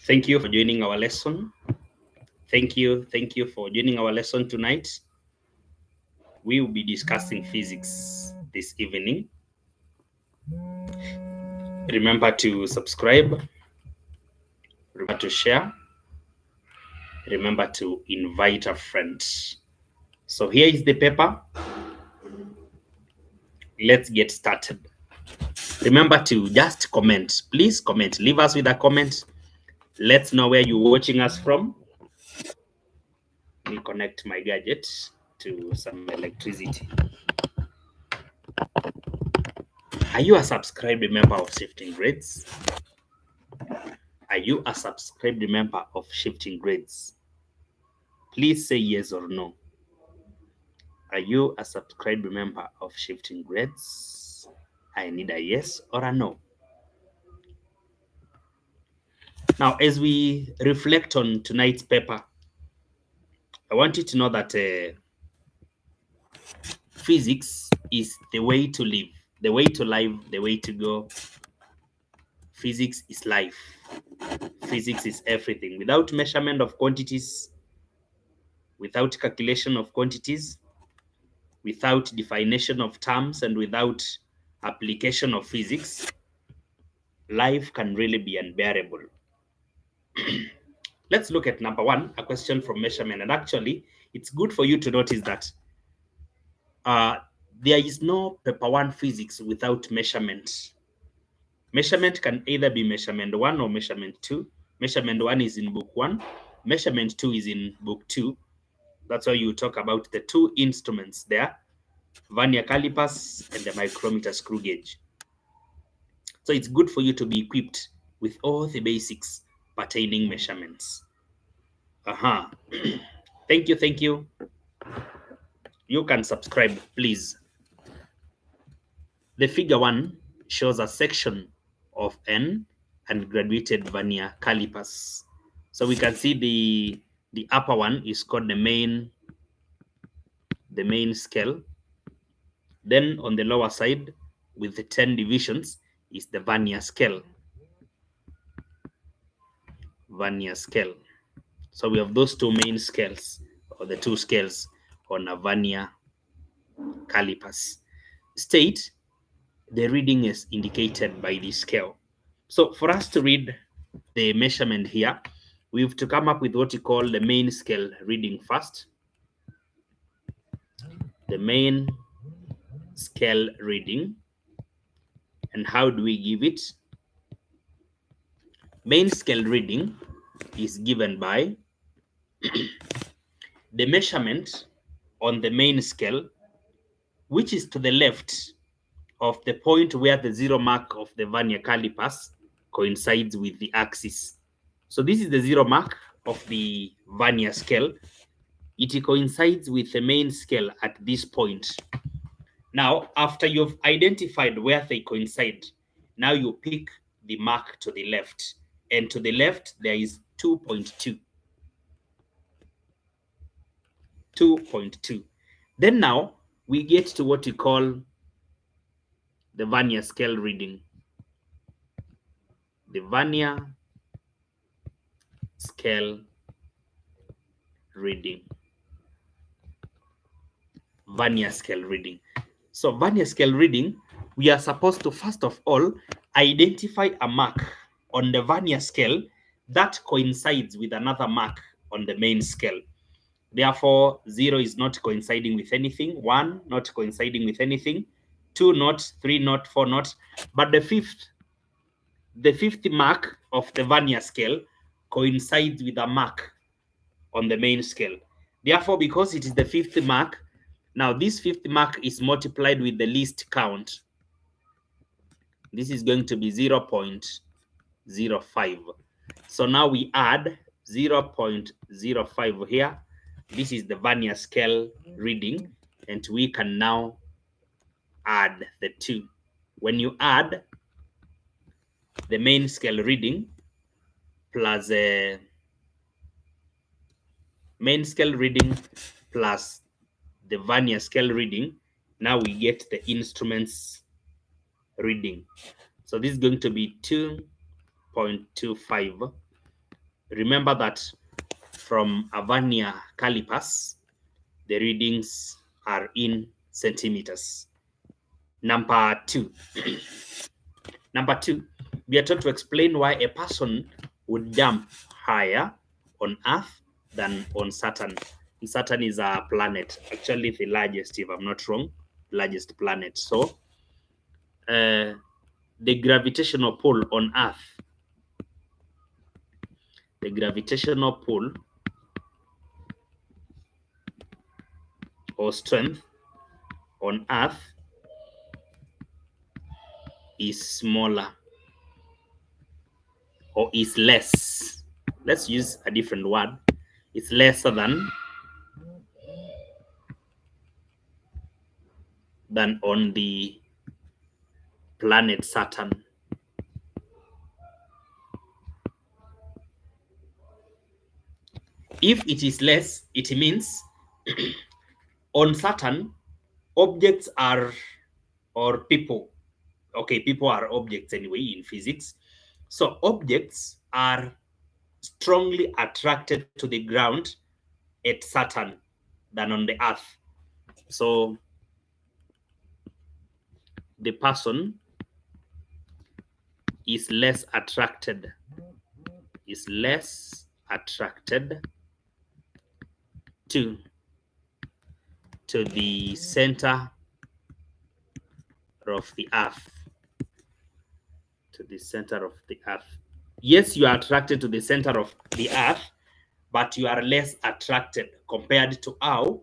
Thank you for joining our lesson. Thank you for joining our lesson tonight. We will be discussing physics this evening. Remember to subscribe, remember to share, remember to invite a friend. So here is the paper. Let's get started. Remember to just comment. Please comment. Leave us with a comment. Let's know where you're watching us from. Let me connect my gadget to some electricity. Are you a subscribed member of Shifting Grades? Are you a subscribed member of Shifting Grades? Please say yes or no. Are you a subscribed member of Shifting Grades? I need a yes or a no. Now, as we reflect on tonight's paper, I want you to know that physics is the way to live, the way to live, the way to go. Physics is life. Physics is everything. Without measurement of quantities, without calculation of quantities, without definition of terms, and without application of physics, life can really be unbearable. Let's look at number one, a question from measurement. And actually, it's good for you to notice that there is no paper one physics without measurement. Measurement can either be measurement one or measurement two. Measurement one is in book one. Measurement two is in book two. That's why you talk about the two instruments there, Vernier calipers and the micrometer screw gauge. So it's good for you to be equipped with all the basics pertaining measurements. Thank you. You can subscribe, please. The figure one shows a section of N and graduated vernier calipers. So we can see the upper one is called the main scale. Then on the lower side with the 10 divisions is the vernier scale. Vernier scale. So we have those two main scales, or the two scales on a vernier calipers. State the reading is indicated by the scale. So for us to read the measurement here, we have to come up with what we call the main scale reading first. The main scale reading. And how do we give it? Main scale reading is given by the measurement on the main scale, which is to the left of the point where the zero mark of the vernier calipers coincides with the axis. So this is the zero mark of the vernier scale. It coincides with the main scale at this point. Now, after you've identified where they coincide, now you pick the mark to the left. And to the left, there is 2.2. 2.2. Then now, we get to what we call the vernier scale reading. The vernier scale reading. Vernier scale reading. So vernier scale reading, we are supposed to first of all identify a mark on the vernier scale that coincides with another mark on the main scale. Therefore, 0 is not coinciding with anything, 1 not coinciding with anything, 2 not, 3 not, 4 not, but the fifth mark of the vernier scale coincides with a mark on the main scale. Therefore, because it is the fifth mark, now this fifth mark is multiplied with the least count. This is going to be 0.05. So now we add 0.05 here. This is the vernier scale reading, and we can now add the two. When you add the main scale reading plus main scale reading plus the vernier scale reading, now we get the instruments reading. So this is going to be 2.25 Remember that from a vernier calipers, the readings are in centimeters. Number two. Number two, we are taught to explain why a person would jump higher on Earth than on Saturn. Saturn is a planet, actually the largest, if I'm not wrong, largest planet. So the gravitational pull on Earth, the gravitational pull or strength on Earth is smaller or is less. Let's use a different word. It's lesser than on the planet Saturn. If it is less, it means on Saturn, objects are, or people, okay, people are objects anyway in physics. So objects are strongly attracted to the ground at Saturn than on the Earth. So the person is less attracted to the center of the Earth. To the center of the Earth. Yes, you are attracted to the center of the Earth, but you are less attracted compared to how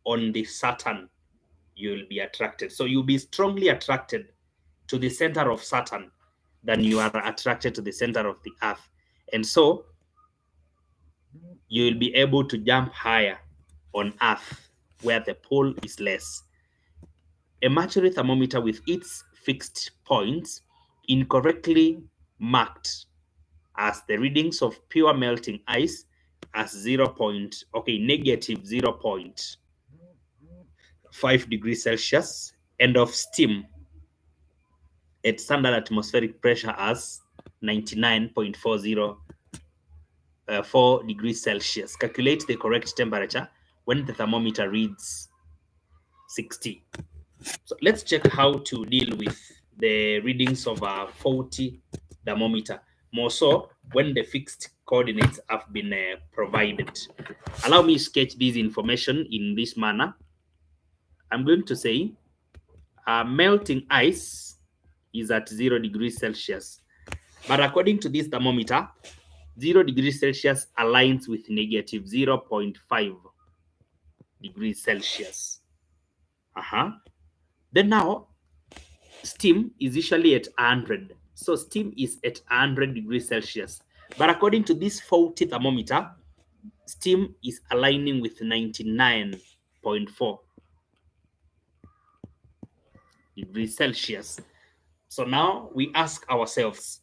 on the Saturn you will be attracted. So you'll be strongly attracted to the center of Saturn than you are attracted to the center of the Earth. And so you will be able to jump higher on Earth where the pull is less. A mercury thermometer with its fixed points incorrectly marked as the readings of pure melting ice as negative 0.5 degrees Celsius, and of steam at standard atmospheric pressure as 99.404 degrees Celsius. Calculate the correct temperature when the thermometer reads 60. So let's check how to deal with the readings of a faulty thermometer, more so when the fixed coordinates have been provided. Allow me to sketch this information in this manner. I'm going to say melting ice is at 0 degrees Celsius. But according to this thermometer, 0 degrees Celsius aligns with negative 0.5 degrees Celsius. Then now, steam is usually at 100. So steam is at 100 degrees Celsius. But according to this faulty thermometer, steam is aligning with 99.4 degrees Celsius. So now we ask ourselves,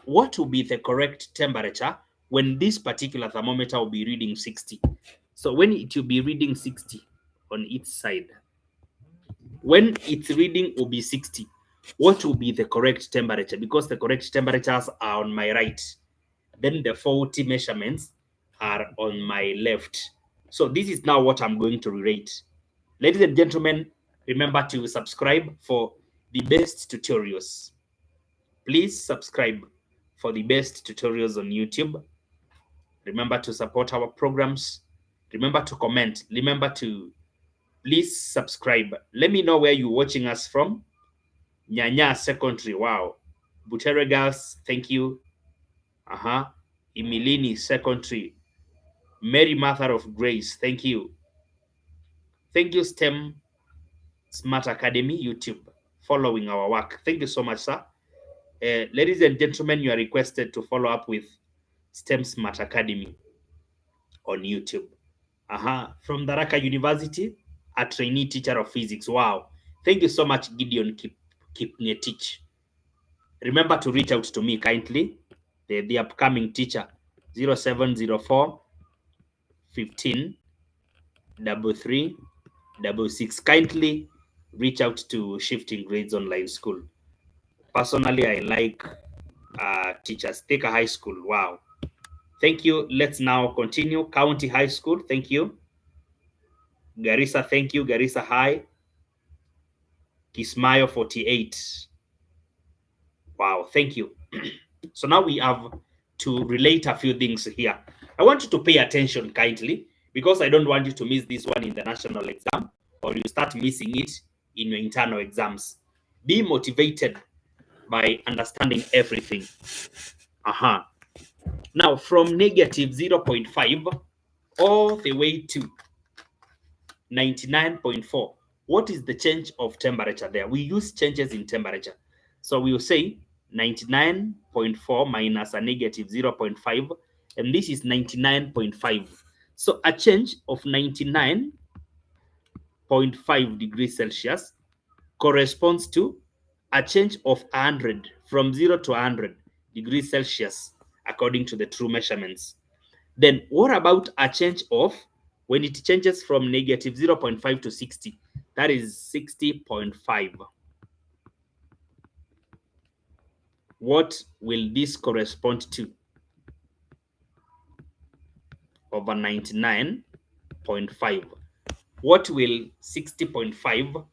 what will be the correct temperature when this particular thermometer will be reading 60? So when it will be reading 60 on its side, when its reading will be 60, what will be the correct temperature? Because the correct temperatures are on my right. Then the faulty measurements are on my left. So this is now what I'm going to rate. Ladies and gentlemen, remember to subscribe for the best tutorials. Please subscribe for the best tutorials on YouTube. Remember to support our programs. Remember to comment. Remember to please subscribe. Let me know where you're watching us from. Nyanya Secondary, wow. Butere Girls, thank you. Imilini Secondary. Mary Mother of Grace, thank you. Thank you, STEM Smart Academy YouTube, following our work. Thank you so much, sir. Ladies and gentlemen, you are requested to follow up with STEM Smart Academy on YouTube. From Daraka University, a trainee teacher of physics. Wow. Thank you so much, Gideon Kipngetich. Remember to reach out to me kindly, the upcoming teacher, 0704 15 33 66. Kindly reach out to Shifting Grades Online School. Personally, I like teachers. Take a high school. Wow. Thank you. Let's now continue. County High School, thank you. Garissa, thank you. Garissa High. Kismayo 48. Wow, thank you. So now we have to relate a few things here. I want you to pay attention kindly because I don't want you to miss this one in the national exam or you start missing it in your internal exams. Be motivated by understanding everything. Now, from negative 0.5 all the way to 99.4, what is the change of temperature there? We use changes in temperature. So we will say 99.4 minus a negative 0.5, and this is 99.5. So a change of 99.5 degrees Celsius corresponds to a change of 100 from 0 to 100 degrees Celsius according to the true measurements. Then what about a change of, when it changes from negative 0.5 to 60, that is 60.5. What will this correspond to? Over 99.5. What will 60.5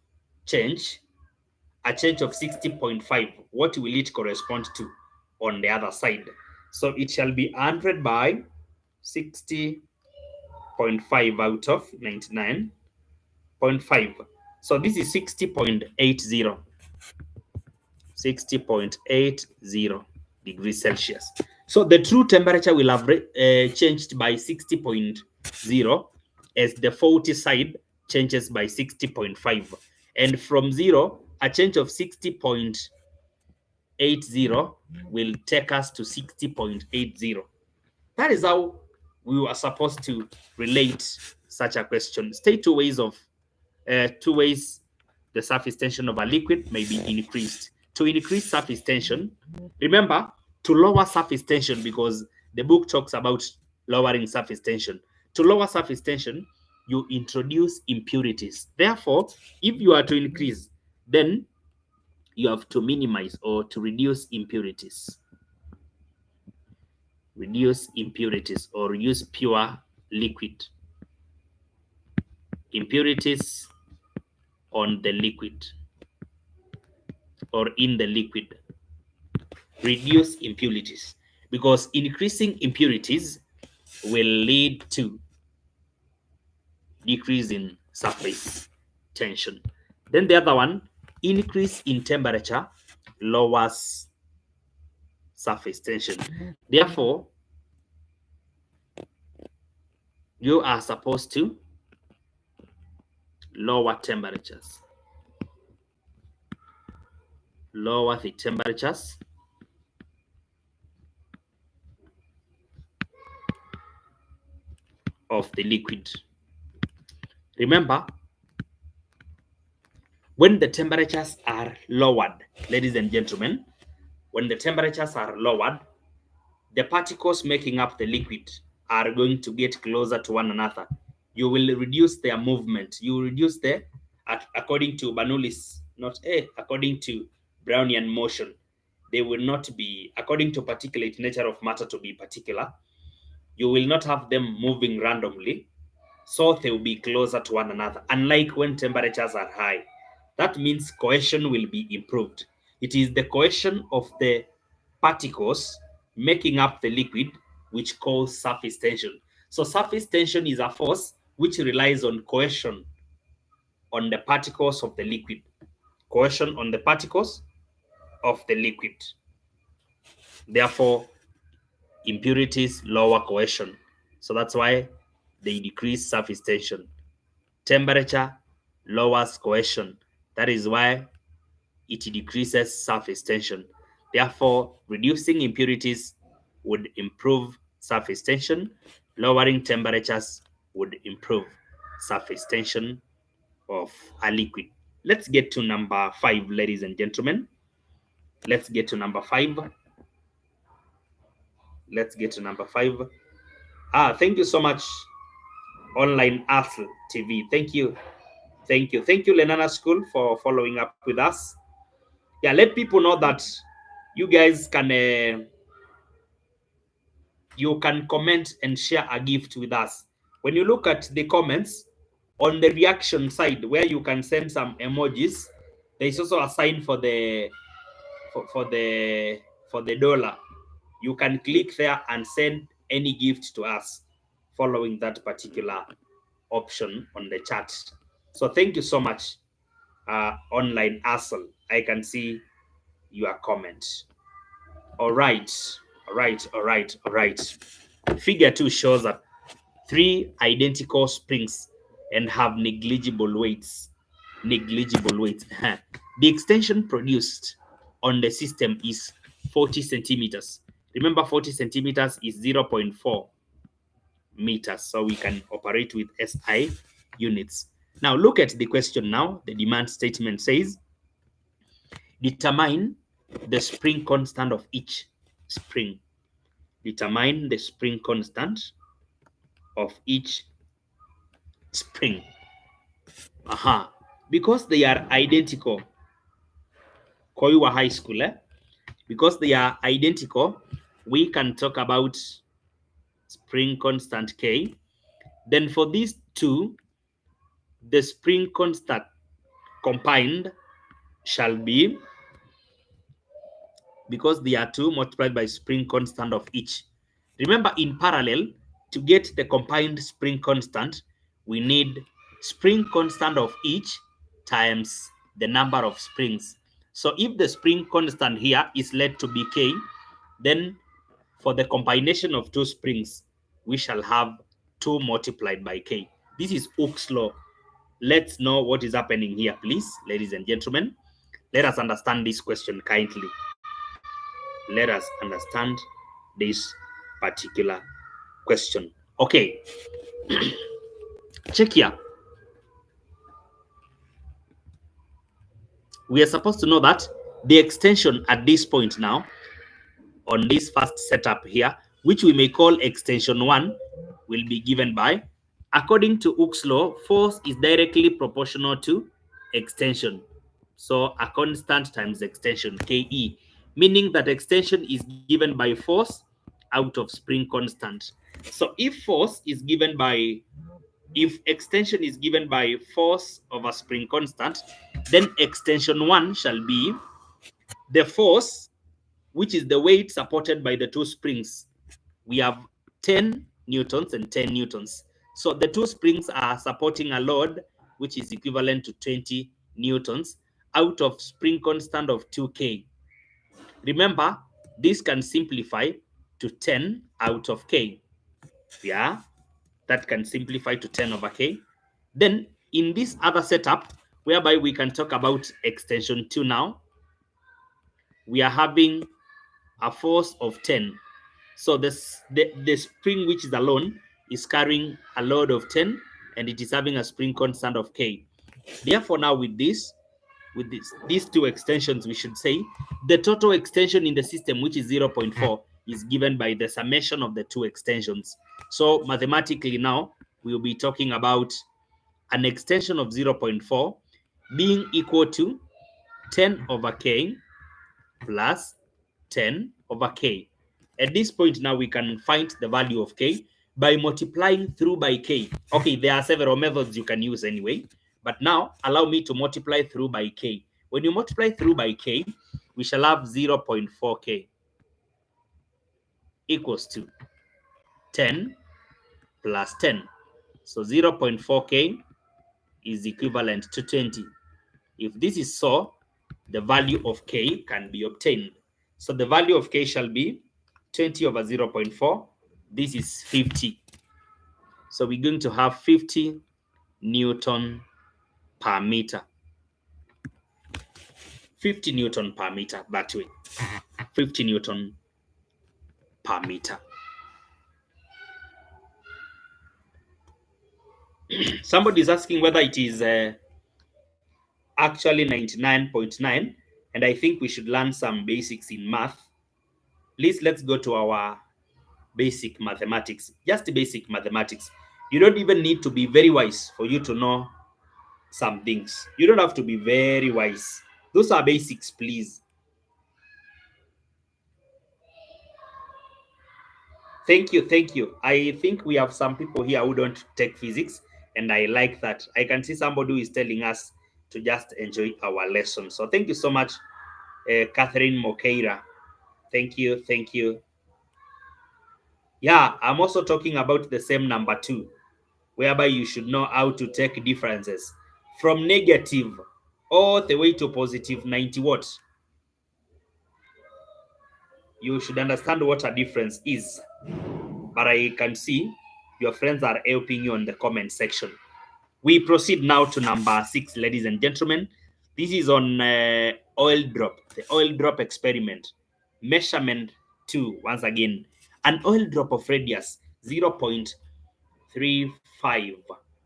change? A change of 60.5, what will it correspond to on the other side? So it shall be 100 by 60.5 out of 99.5. So this is 60.80. 60.80 degrees Celsius. So the true temperature will have changed by 60.0 as the faulty side changes by 60.5. And from 0, a change of 60.80 will take us to 60.80. That is how we were supposed to relate such a question. State two ways the surface tension of a liquid may be increased. To increase surface tension, remember, to lower surface tension, because the book talks about lowering surface tension. To lower surface tension, you introduce impurities. Therefore, if you are to increase, then you have to minimize or to reduce impurities. Reduce impurities or use pure liquid. Impurities on the liquid or in the liquid. Reduce impurities, because increasing impurities will lead to decrease in surface tension. Then the other one, increase in temperature lowers surface tension. Therefore, you are supposed to lower temperatures. Lower the temperatures of the liquid. Remember, when the temperatures are lowered, ladies and gentlemen, when the temperatures are lowered, the particles making up the liquid are going to get closer to one another. You will reduce their movement. You reduce the, according to Bernoulli's, according to Brownian motion, they will not be, according to particulate nature of matter to be particular, you will not have them moving randomly, so they will be closer to one another. Unlike when temperatures are high, that means cohesion will be improved. It is the cohesion of the particles making up the liquid which cause surface tension. So surface tension is a force which relies on cohesion on the particles of the liquid. Cohesion on the particles of the liquid. Therefore, impurities lower cohesion. So that's why they decrease surface tension. Temperature lowers cohesion. That is why it decreases surface tension. Therefore, reducing impurities would improve surface tension. Lowering temperatures would improve surface tension of a liquid. Let's get to number 5, ladies and gentlemen. Let's get to number 5. Let's get to number 5. Thank you so much, Online Arts TV. Thank you. Thank you. Thank you, Lenana School, for following up with us. Yeah, let people know that you guys can you can comment and share a gift with us. When you look at the comments on the reaction side where you can send some emojis, there is also a sign for the dollar. You can click there and send any gift to us following that particular option on the chat. So thank you so much, online Asel. I can see your comment. All right, all right, all right, all right. Figure 2 shows that 3 identical springs and have negligible weights. Negligible weights. The extension produced on the system is 40 centimeters. Remember, 40 centimeters is 0.4 meters. So we can operate with SI units. Now look at the question now. The demand statement says, determine the spring constant of each spring. Determine the spring constant of each spring. Because they are identical, Koiwa High School, because they are identical, we can talk about spring constant K. Then for these two, the spring constant combined shall be, because they are 2 multiplied by spring constant of each. Remember, in parallel, to get the combined spring constant, we need spring constant of each times the number of springs. So if the spring constant here is let to be K, then for the combination of 2 springs, we shall have 2 multiplied by K. This is Hooke's law. Let's know what is happening here, please, ladies and gentlemen. Let us understand this question kindly. Let us understand this particular question. Okay. Check here. We are supposed to know that the extension at this point now, on this first setup here, which we may call extension 1, will be given by, according to Hooke's law, force is directly proportional to extension. So a constant times extension, KE, meaning that extension is given by force out of spring constant. So if extension is given by force over spring constant, then extension 1 shall be the force, which is the weight supported by the 2 springs. We have 10 newtons and 10 newtons. So the 2 springs are supporting a load which is equivalent to 20 newtons out of spring constant of 2K. Remember, this can simplify to 10 out of K. Yeah, that can simplify to 10 over K. Then in this other setup, whereby we can talk about extension 2 now, we are having a force of 10. So the spring which is alone is carrying a load of 10 and it is having a spring constant of K. Therefore, now with these 2 extensions, we should say the total extension in the system, which is 0.4, is given by the summation of the 2 extensions. So mathematically now, we'll be talking about an extension of 0.4 being equal to 10 over K plus 10 over K. At this point now, we can find the value of K by multiplying through by K. Okay, there are several methods you can use anyway, but now allow me to multiply through by K. When you multiply through by K, we shall have 0.4K equals to 10 plus 10. So 0.4K is equivalent to 20. If this is so, the value of K can be obtained. So the value of K shall be 20 over 0.4. This is 50. So we're going to have 50 Newton per meter. 50 Newton per meter that way. 50 Newton per meter. Somebody is asking whether it is actually 99.9, and I think we should learn some basics in math. Please, let's go to our basic mathematics. Just basic mathematics. You don't even need to be very wise for you to know some things. You don't have to be very wise. Those are basics, please. Thank you, thank you. I think we have some people here who don't take physics, and I like that. I can see somebody who is telling us to just enjoy our lesson. So thank you so much, Catherine Mokeira. Thank you, thank you. Yeah, I'm also talking about the same number two, whereby you should know how to take differences from negative all the way to positive 90 watts. You should understand what a difference is. But I can see your friends are helping you on the comment section. We proceed now to number 6, ladies and gentlemen. This is on oil drop, the oil drop experiment. Measurement 2, once again. An oil drop of radius 0.35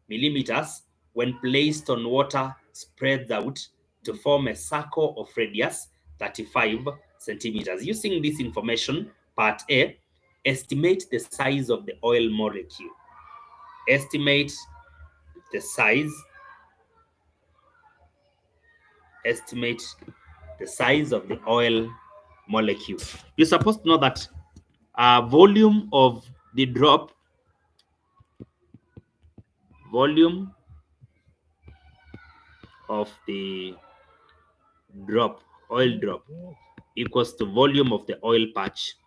millimeters, when placed on water, spreads out to form a circle of radius 35 centimeters. Using this information, part A, estimate the size of the oil molecule. Estimate the size. Estimate the size of the oil molecule. You're supposed to know that volume of the drop, volume of the drop, oil drop, equals to volume of the oil patch.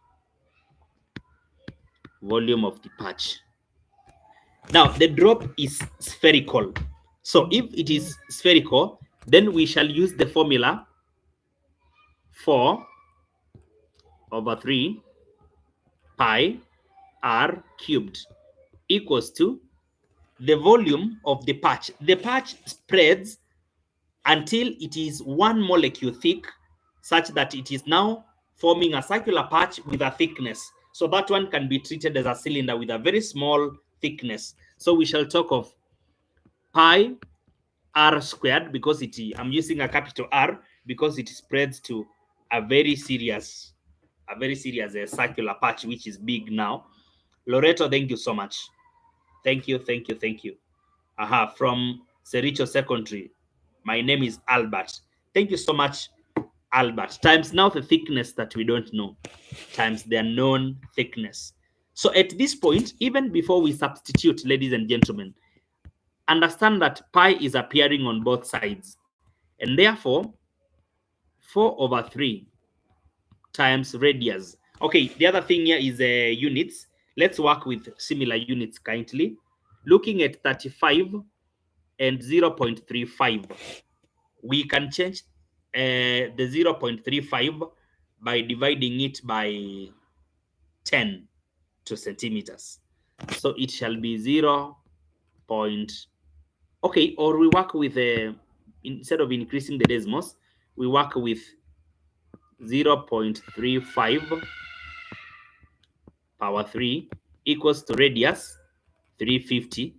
Volume of the patch. Now, the drop is spherical. So if it is spherical, then we shall use the formula 4/3 pi r cubed equals to the volume of the patch. The patch spreads until it is one molecule thick, such that it is now forming a circular patch with a thickness. So that one can be treated as a cylinder with a very small thickness. So we shall talk of pi r squared, because I'm using a capital R because it spreads to a very serious circular patch, which is big now. Loreto, thank you so much. Thank you. From Sericho Secondary. My name is Albert. Thank you so much, Albert. Times now the thickness that we don't know, times the known thickness. So at this point, even before we substitute, ladies and gentlemen, understand that pi is appearing on both sides. And therefore, 4/3 times radius. Okay, the other thing here is units. Let's work with similar units kindly. Looking at 35 and 0.35, we can change the 0.35 by dividing it by 10 to centimeters. So it shall be 0. Okay, or we work with, instead of increasing the decimals, we work with 0.35 power 3 equals to radius 350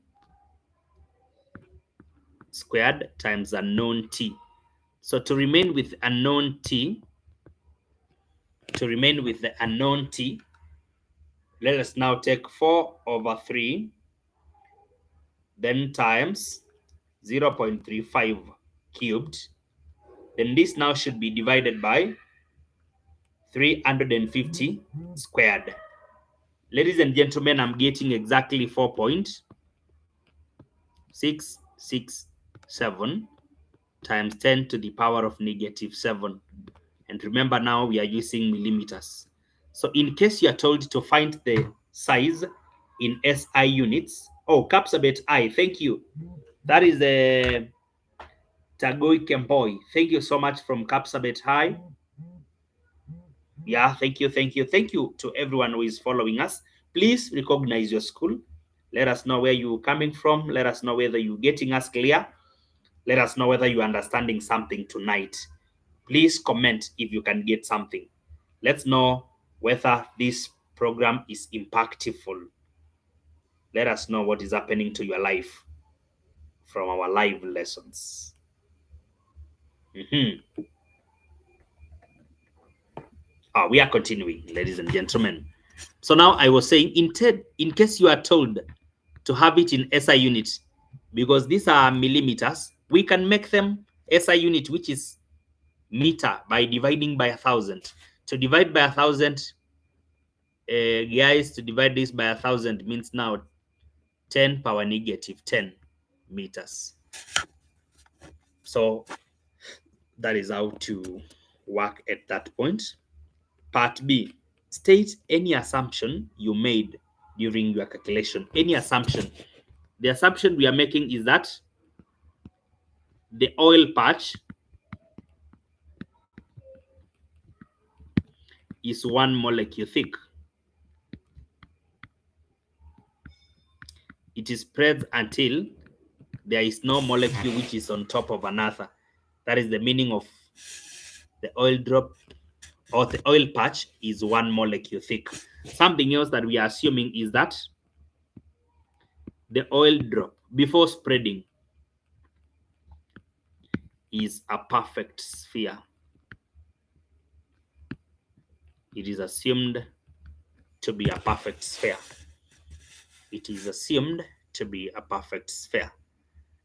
squared times unknown t. So to remain with unknown t, let us now take 4/3, then times 0.35 cubed. Then this now should be divided by 350 squared. Ladies and gentlemen, I'm getting exactly 4.667 times 10 to the power of -7. And remember, now we are using millimeters. So in case you are told to find the size in SI units, Capsabet I, thank you. That is a Tagoi Kemboy. Thank you so much from Capsabet High. Yeah, thank you to everyone who is following us. Please recognize your school. Let us know where you're coming from. Let us know whether you're getting us clear. Let us know whether you're understanding something tonight. Please comment if you can get something. Let's know whether this program is impactful. Let us know what is happening to your life from our live lessons. We are continuing, ladies and gentlemen. So now I was saying, in case you are told to have it in SI units, because these are millimeters, we can make them SI unit, which is meter, by dividing by 1,000. To divide by 1,000, Guys, to divide this by 1,000 means now 10 power negative 10 meters. So that is how to work at that point. Part B, state any assumption you made during your calculation. Any assumption. The assumption we are making is that the oil patch is 1 molecule thick. It is spread until there is no molecule which is on top of another. That is the meaning of the oil drop, or the oil patch is 1 molecule thick. Something else that we are assuming is that the oil drop before spreading is a perfect sphere. It is assumed to be a perfect sphere. It is assumed to be a perfect sphere.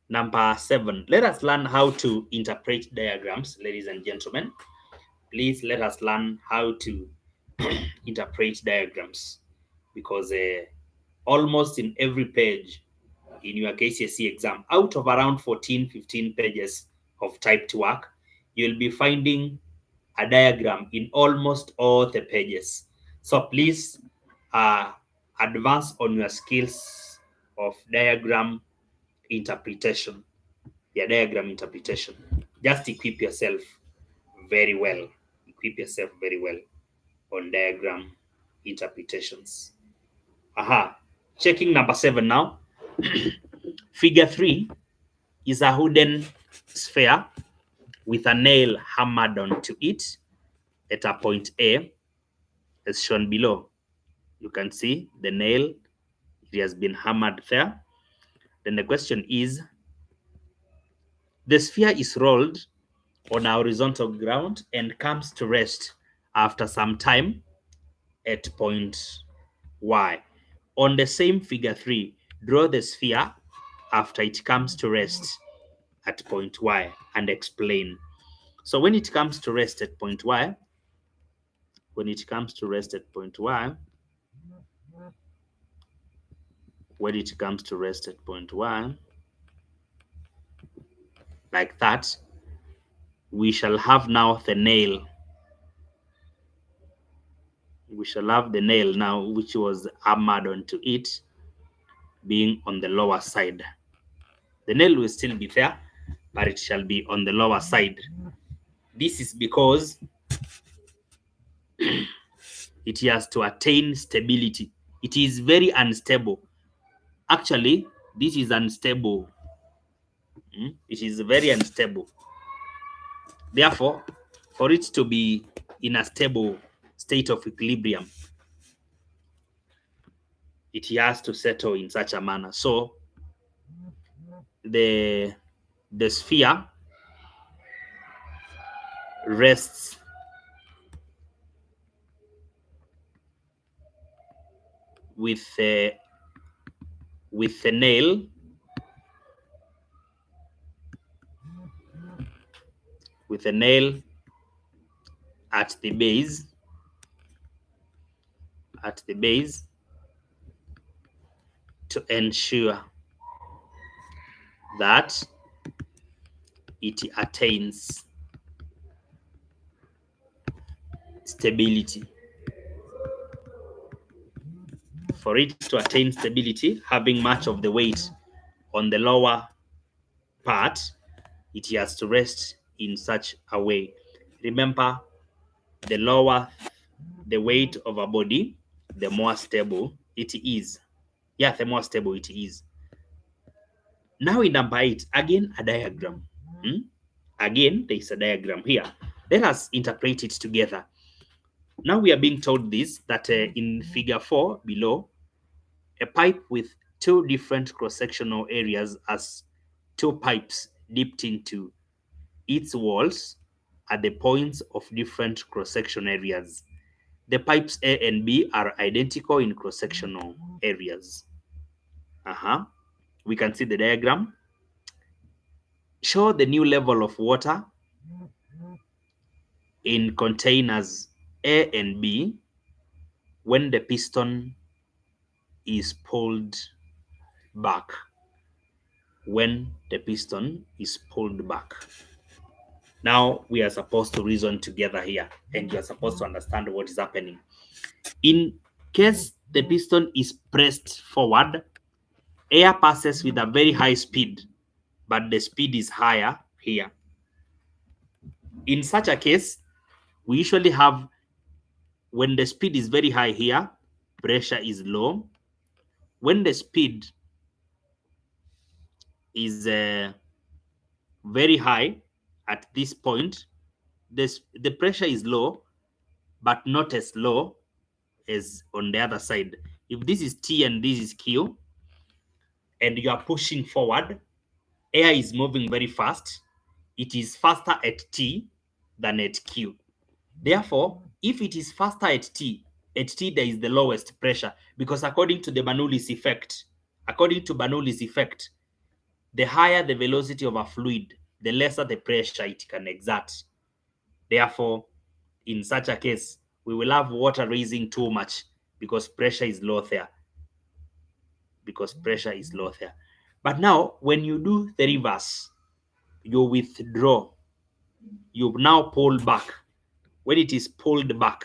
Number 7, let us learn how to interpret diagrams, ladies and gentlemen. Please let us learn how to interpret diagrams, because almost in every page in your KCSE exam, out of around 14-15 pages of typed work, you'll be finding a diagram in almost all the pages. So please advance on your skills of diagram interpretation. Diagram interpretation. Just equip yourself very well. Equip yourself very well on diagram interpretations. Checking number 7 now. Figure 3 is a wooden sphere with a nail hammered onto it at a point A, as shown below. You can see the nail, it has been hammered there. Then the question is, the sphere is rolled on a horizontal ground and comes to rest after some time at point Y. On the same figure 3, draw the sphere after it comes to rest at point Y and explain. So when it comes to rest at point Y, when it comes to rest at point Y, when it comes to rest at point Y, like that, we shall have now the nail. We shall have the nail now, which was hammered onto it, being on the lower side. The nail will still be there, but it shall be on the lower side. This is because it has to attain stability. It is very unstable. Actually, this is unstable. It is very unstable. Therefore, for it to be in a stable state of equilibrium, it has to settle in such a manner. So the sphere rests with the nail at the base to ensure that it attains stability. For it to attain stability, having much of the weight on the lower part, it has to rest in such a way. Remember, the lower the weight of a body, the more stable it is. Yeah, the more stable it is. Now in number 8, again a diagram. Again, there is a diagram here. Let us interpret it together. Now we are being told this, that in figure 4 below, a pipe with 2 different cross-sectional areas as 2 pipes dipped into its walls at the points of different cross-section areas. The pipes A and B are identical in cross-sectional areas. We can see the diagram. Show the new level of water in containers A and B when the piston is pulled back. When the piston is pulled back. Now we are supposed to reason together here, and you are supposed to understand what is happening. In case the piston is pressed forward, air passes with a very high speed, but the speed is higher here. In such a case, we usually have, when the speed is very high here, pressure is low. When the speed is very high at this point, the pressure is low, but not as low as on the other side. If this is T and this is Q, and you are pushing forward, air is moving very fast. It is faster at T than at Q. Therefore, if it is faster at T there is the lowest pressure, because according to Bernoulli's effect, the higher the velocity of a fluid, the lesser the pressure it can exert. Therefore, in such a case, we will have water raising too much because pressure is low there. But now, when you do the reverse, you withdraw. You now pull back. When it is pulled back,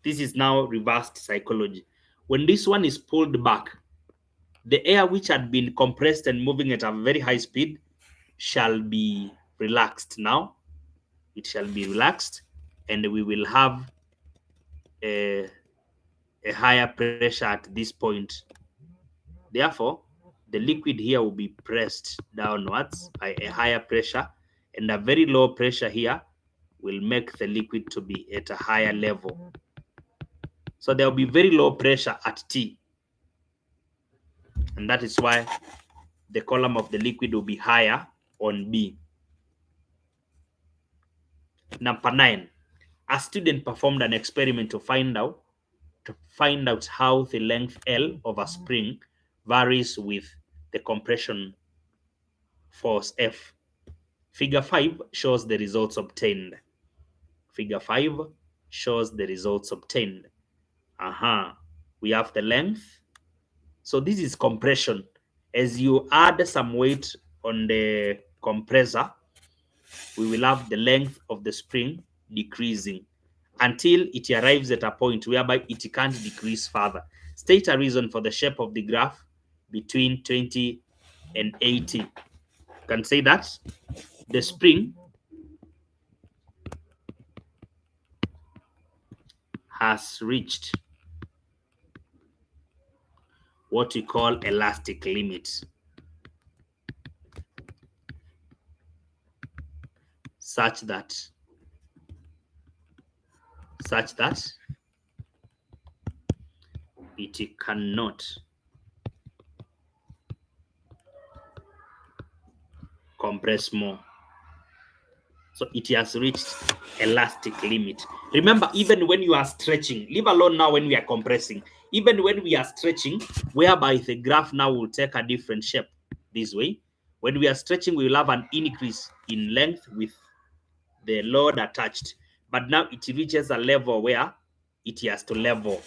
this is now reversed psychology. When this one is pulled back, the air which had been compressed and moving at a very high speed shall be relaxed now. It shall be relaxed, and we will have a higher pressure at this point. Therefore, the liquid here will be pressed downwards by a higher pressure, and a very low pressure here will make the liquid to be at a higher level. So there will be very low pressure at T, and that is why the column of the liquid will be higher on B. Number 9, a student performed an experiment to find out how the length L of a spring varies with the compression force F. Figure 5 shows the results obtained. Figure 5 shows the results obtained. We have the length. So this is compression. As you add some weight on the compressor, we will have the length of the spring decreasing until it arrives at a point whereby it can't decrease further. State a reason for the shape of the graph between 20 and 80. You can say that the spring has reached what we call elastic limit, such that it cannot compress more. So it has reached elastic limit. Remember, even when you are stretching, leave alone now when we are compressing, even when we are stretching, whereby the graph now will take a different shape this way. When we are stretching, we will have an increase in length with the load attached. But now it reaches a level where it has to level.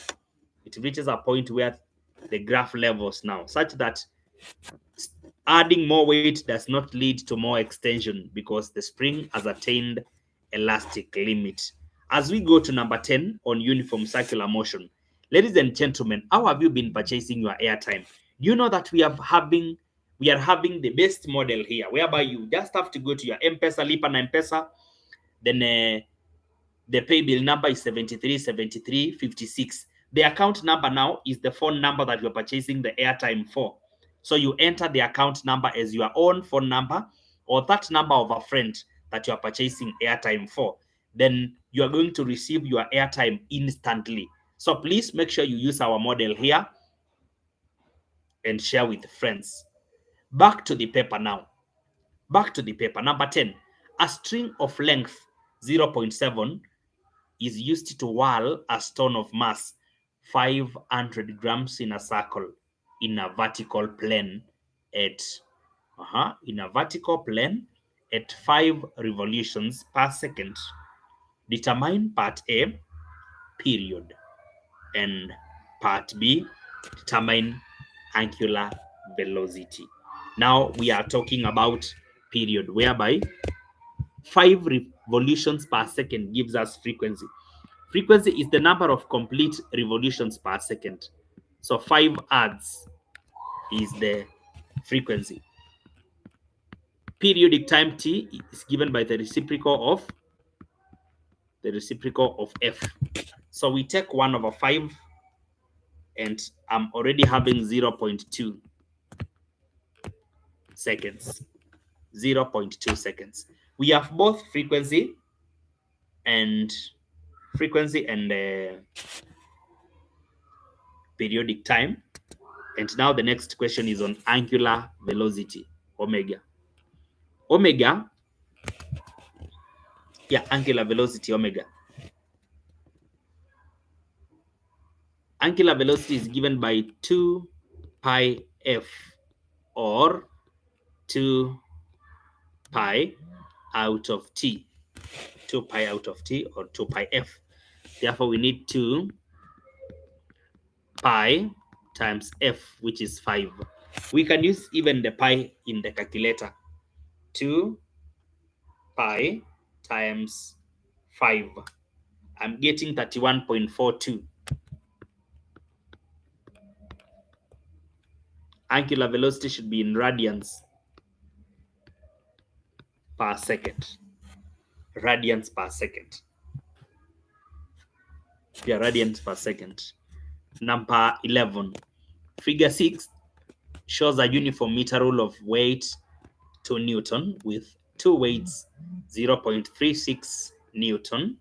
It reaches a point where the graph levels now, such that adding more weight does not lead to more extension because the spring has attained elastic limit. As we go to number 10 on uniform circular motion, ladies and gentlemen, how have you been purchasing your airtime? You know that we are having the best model here, whereby you just have to go to your M-Pesa, Lipa na M-Pesa, then the pay bill number is 737356. The account number now is the phone number that you're purchasing the airtime for. So you enter the account number as your own phone number or that number of a friend that you are purchasing airtime for. Then you are going to receive your airtime instantly. So please make sure you use our model here and share with friends. Back to the paper now. Back to the paper. Number 10. A string of length 0.7 is used to whirl a stone of mass 500 grams in a circle in a vertical plane at 5 revolutions per second. Determine part A, period. And part B, determine angular velocity. Now we are talking about period, whereby 5 revolutions per second gives us frequency. Frequency is the number of complete revolutions per second. So 5 Hertz is the frequency. Periodic time t is given by the reciprocal of f. So we take 1/5, and I'm already having 0.2 seconds. 0.2 seconds. We have both frequency and periodic time. And now the next question is on angular velocity, omega. Angular velocity, omega. Angular velocity is given by 2 pi f, or 2 pi out of t. 2 pi out of t, or 2 pi f. Therefore, we need 2 pi times f, which is 5. We can use even the pi in the calculator. 2 pi times 5. I'm getting 31.42. Angular velocity should be in radians per second. Radians per second. Yeah, radians per second. Number 11. Figure 6 shows a uniform meter rule of weight 2 Newton with 2 weights 0.36 Newton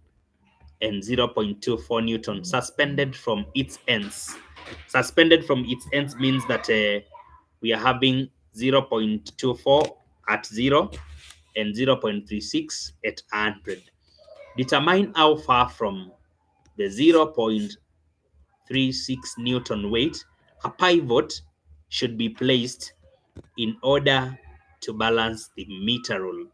and 0.24 Newton suspended from its ends. Suspended from its ends means that we are having 0.24 at 0 and 0.36 at 100. Determine how far from the 0.36 Newton weight a pivot should be placed in order to balance the meter rule.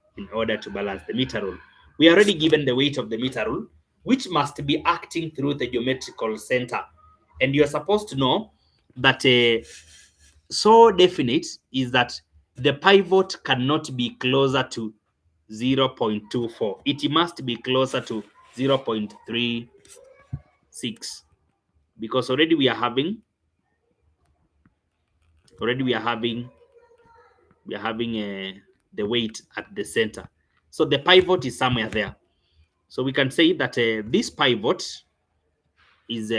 We are already given the weight of the meter rule, which must be acting through the geometrical center. And you are supposed to know that so definite is that the pivot cannot be closer to 0.24. It must be closer to 0.36, because already we are having the weight at the center. So the pivot is somewhere there. So we can say that this pivot is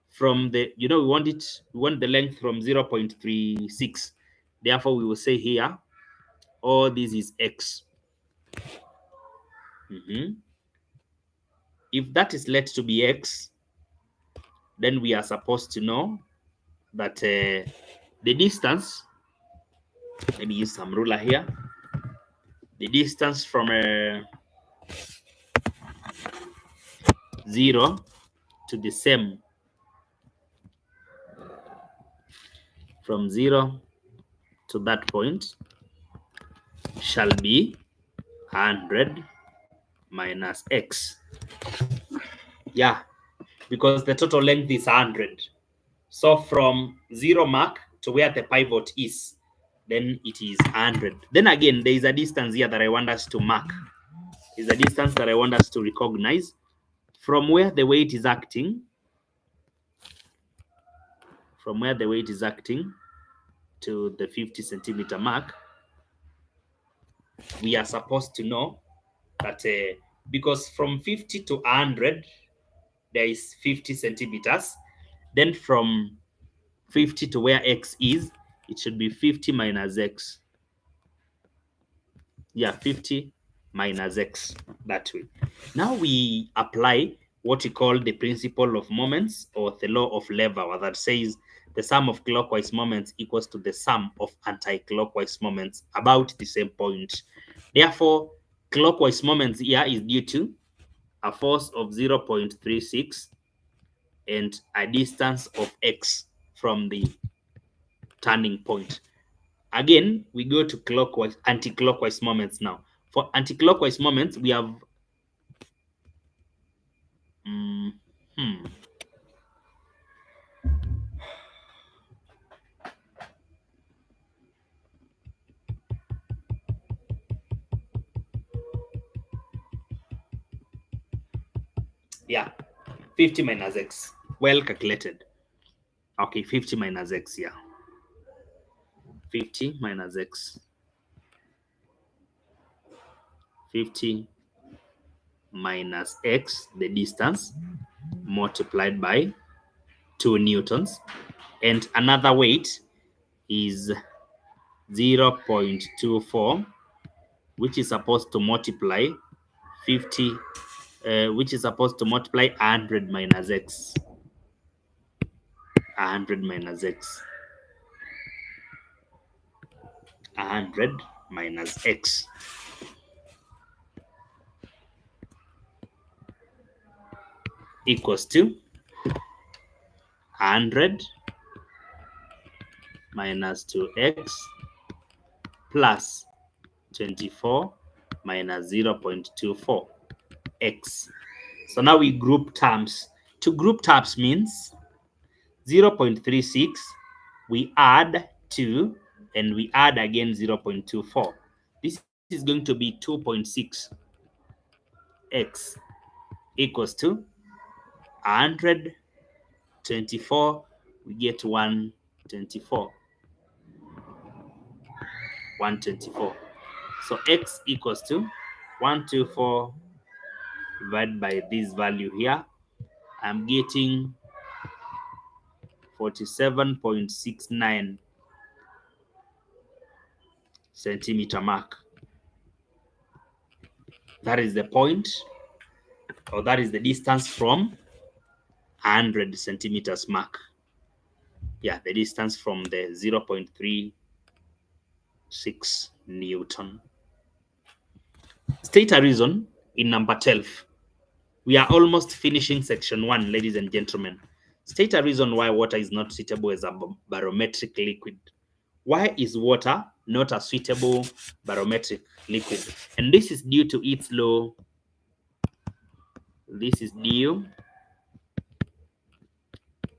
from the, we want the length from 0.36. Therefore, we will say here, all this is x. If that is let to be x, then we are supposed to know that the distance, let me use some ruler here, the distance from 0 to the same, from 0 to that point, shall be 100 minus x. Yeah, because the total length is 100. So from 0 mark to where the pivot is, then it is 100. Then again, there is a distance here that I want us to mark. Is a distance that I want us to recognize from where the weight is acting. From where the weight is acting to the 50 centimeter mark, we are supposed to know that because from 50 to 100, there is 50 centimeters. Then from 50 to where x is, it should be 50 minus x. Yeah, 50 minus x, that way. Now we apply what we call the principle of moments, or the law of Lever, that says the sum of clockwise moments equals to the sum of anti-clockwise moments about the same point. Therefore, clockwise moments here is due to a force of 0.36 and a distance of x from the turning point. Again, we go to clockwise, anti-clockwise moments now. For anti-clockwise moments, we have 50 minus x. Well calculated. Okay, 50 minus x, yeah. 50 minus x. 50 minus x, the distance, multiplied by 2 newtons. And another weight is 0.24, which is supposed to multiply 50, which is supposed to multiply 100 minus x. 100 minus x. 100 minus x. Equals to 100 minus 2x plus 24 minus 0.24 x. So now we group terms. To group terms means 0.36, we add 2, and we add again 0.24. This is going to be 2.6 x equals to 124, we get 124. 124. So x equals to 124 divided by this value here. I'm getting 47.69 centimeter mark. That is the point, or that is the distance from 100 centimeters mark. Yeah, the distance from the 0.36 Newton. State a reason in number 12. We are almost finishing section 1, ladies and gentlemen. State a reason why water is not suitable as a barometric liquid. Why is water not a suitable barometric liquid? And this is due to its low. This is due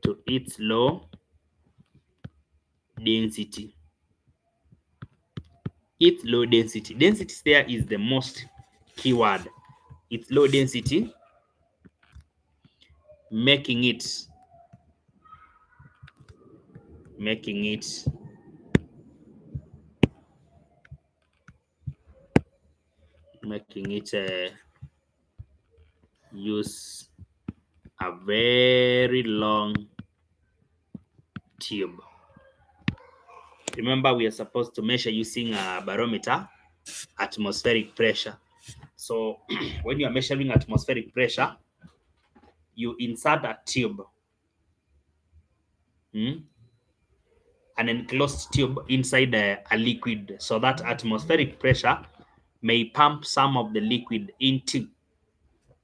to its low density. Its low density. Density there is the most keyword. Its low density, making it use a very long tube. Remember, we are supposed to measure using a barometer atmospheric pressure. So when you are measuring atmospheric pressure, you insert a tube, an enclosed tube inside a liquid, so that atmospheric pressure may pump some of the liquid into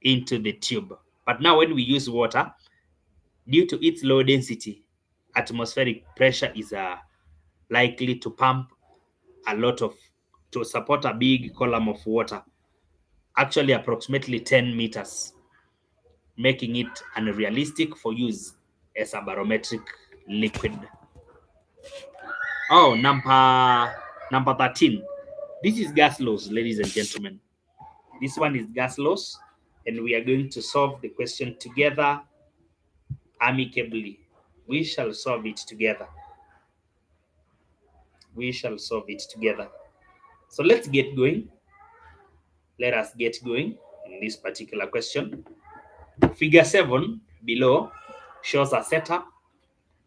the tube. But now when we use water, due to its low density, atmospheric pressure is likely to pump to support a big column of water, actually approximately 10 meters, making it unrealistic for use as a barometric liquid. Oh, number 13. This is gas laws, ladies and gentlemen. This one is gas laws, and we are going to solve the question together amicably. We shall solve it together. We shall solve it together. So let's get going. Let us get going in this particular question. Figure 7 below shows a setup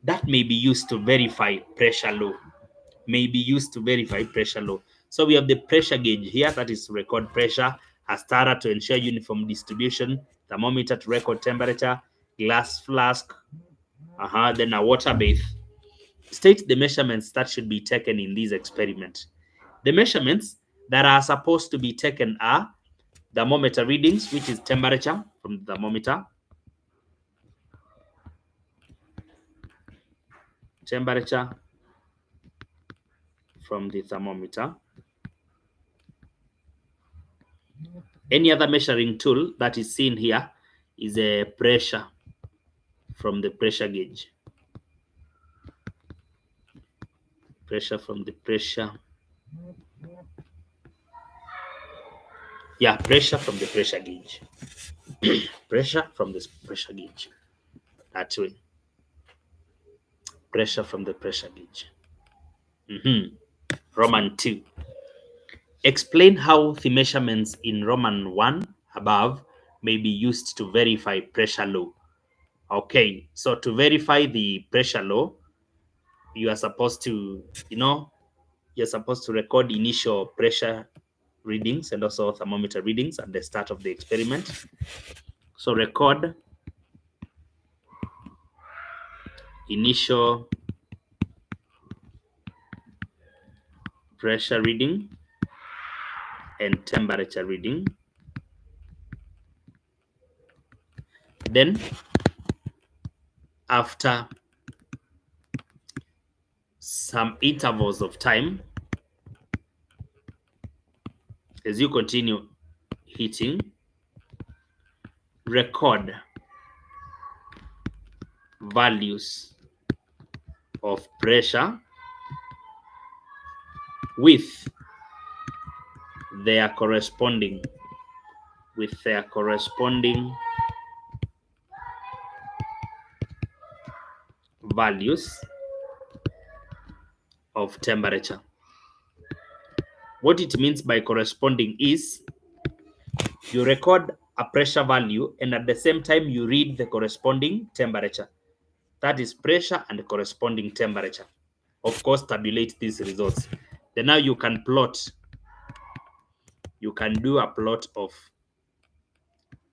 that may be used to verify pressure law. So we have the pressure gauge here, that is to record pressure, a stirrer to ensure uniform distribution, thermometer to record temperature, glass flask, then a water bath. State the measurements that should be taken in this experiment. The measurements that are supposed to be taken are thermometer readings, which is temperature from the thermometer, temperature from the thermometer. Any other measuring tool that is seen here is a pressure from the pressure gauge. Pressure from the pressure. Yeah, pressure from the pressure gauge. Pressure from this pressure gauge. That way. Pressure from the pressure gauge. Roman 2. Explain how the measurements in Roman 1 above may be used to verify pressure law. Okay, so to verify the pressure law, you are supposed to, you're supposed to record initial pressure readings and also thermometer readings at the start of the experiment. So record initial pressure reading and temperature reading. Then after some intervals of time, as you continue heating, record values of pressure with their corresponding values of temperature. What it means by corresponding is you record a pressure value and at the same time you read the corresponding temperature. That is pressure and corresponding temperature. Of course, tabulate these results. Then now you can plot. You can do a plot of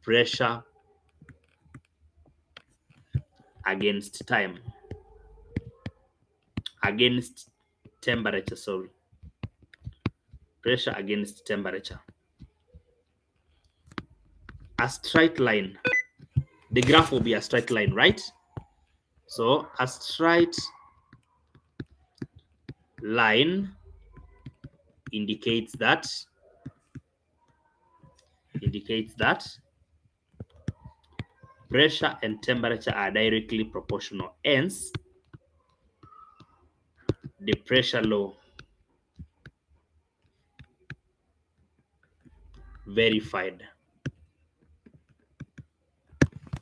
pressure against time. Against temperature, sorry. Pressure against temperature. A straight line. The graph will be a straight line, right? So a straight line indicates that pressure and temperature are directly proportional. Hence, the pressure law verified.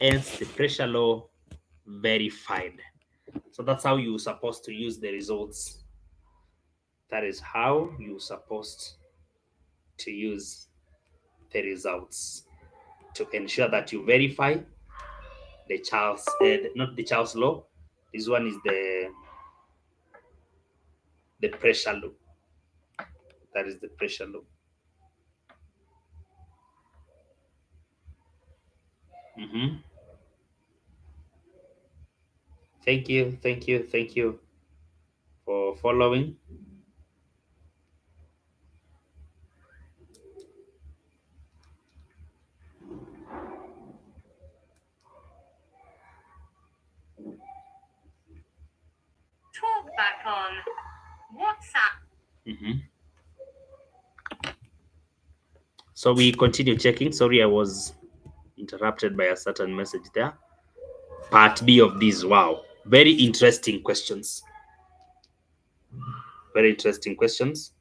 Hence, the pressure law verified. So that's how you're supposed to use the results. That is how you're supposed to use the results to ensure that you verify the Charles, not the Charles law. This one is the pressure law. That is the pressure law. Thank you for following. Talk back on WhatsApp. So we continue checking. Sorry, I was interrupted by a certain message there. Part B of this. Wow, very interesting questions. Very interesting questions.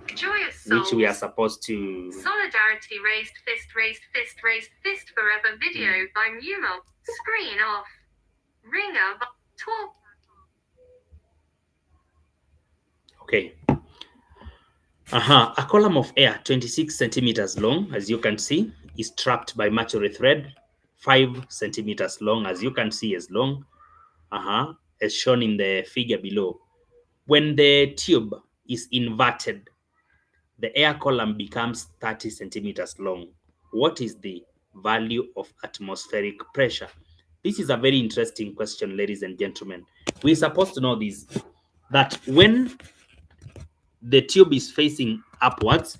Joyous souls. Which we are supposed to. Solidarity raised fist forever video by Mumal. Screen off. Ringer. Talk. Okay. A column of air 26 centimeters long, as you can see, is trapped by mercury thread 5 centimeters long, as you can see, as long, as shown in the figure below. When the tube is inverted, the air column becomes 30 centimeters long. What is the value of atmospheric pressure? This is a very interesting question, ladies and gentlemen. We're supposed to know this, that when the tube is facing upwards,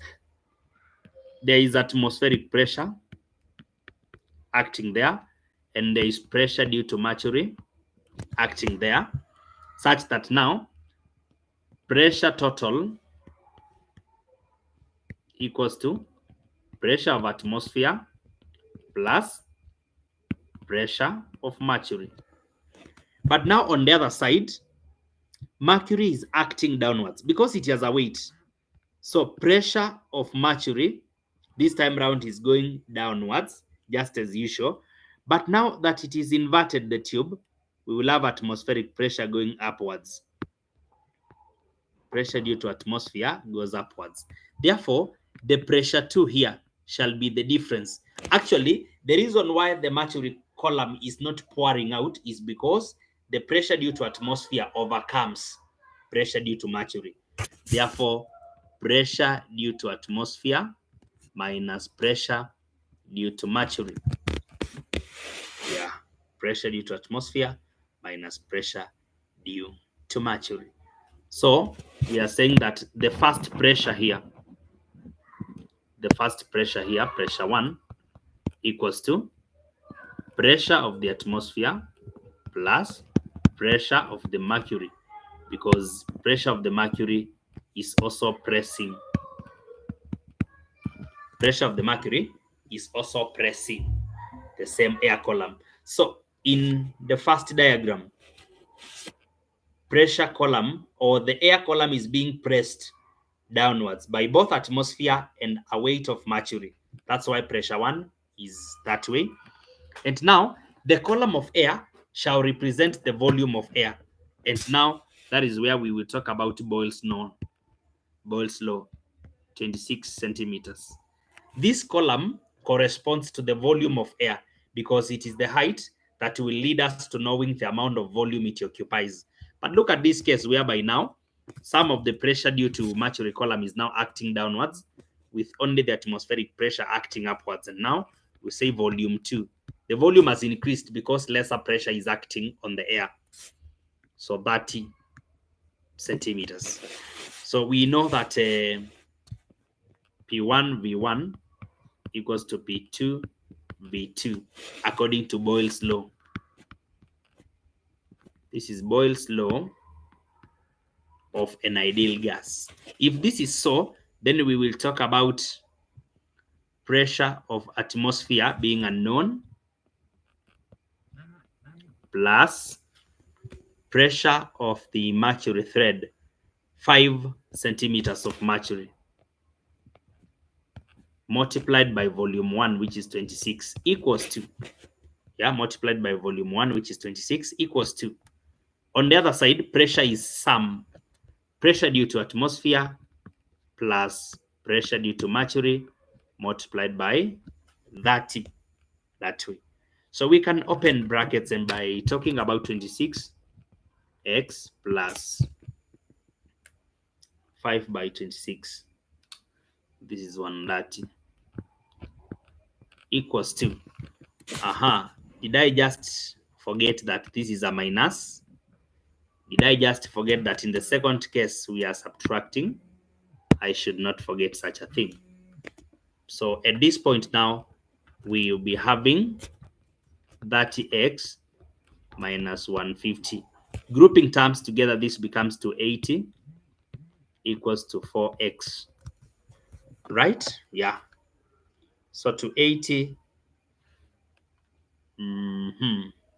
there is atmospheric pressure acting there, and there is pressure due to mercury acting there, such that now pressure total equals to pressure of atmosphere plus pressure of mercury. But now on the other side, mercury is acting downwards because it has a weight. So pressure of mercury this time round is going downwards just as usual. But now that it is inverted, the tube, we will have atmospheric pressure going upwards. Pressure due to atmosphere goes upwards. Therefore, the pressure 2 here shall be the difference. Actually, the reason why the mercury column is not pouring out is because the pressure due to atmosphere overcomes pressure due to mercury. Therefore, pressure due to atmosphere minus pressure due to mercury. Yeah, pressure due to atmosphere minus pressure due to mercury. So we are saying that the first pressure here, pressure 1, equals to pressure of the atmosphere plus pressure of the mercury, because pressure of the mercury is also pressing. Pressure of the mercury is also pressing the same air column. So in the first diagram, pressure column or the air column is being pressed downwards by both atmosphere and a weight of mercury. That's why pressure 1 is that way. And now the column of air shall represent the volume of air. And now that is where we will talk about Boyle's law. Boyle's law, 26 centimeters. This column corresponds to the volume of air because it is the height that will lead us to knowing the amount of volume it occupies. But look at this case whereby now some of the pressure due to mercury column is now acting downwards with only the atmospheric pressure acting upwards. And now we say volume 2. The volume has increased because lesser pressure is acting on the air. So 30 centimeters. So we know that P1 V1 equals to P2 V2 according to Boyle's law. This is Boyle's law of an ideal gas. If this is so, then we will talk about pressure of atmosphere being unknown plus pressure of the mercury thread, 5 centimeters of mercury, multiplied by volume 1, which is 26, equals to, multiplied by volume 1, which is 26, equals to. On the other side, pressure is sum. Pressure due to atmosphere plus pressure due to mercury multiplied by 30 that way. So we can open brackets, and by talking about 26 x plus 5 by 26, this is 130 equals to, did I just forget that this is a minus? Did I just forget that in the second case we are subtracting? I should not forget such a thing. So at this point now, we will be having 30x minus 150. Grouping terms together, this becomes to 80 equals to 4x. Right? Yeah. So to 80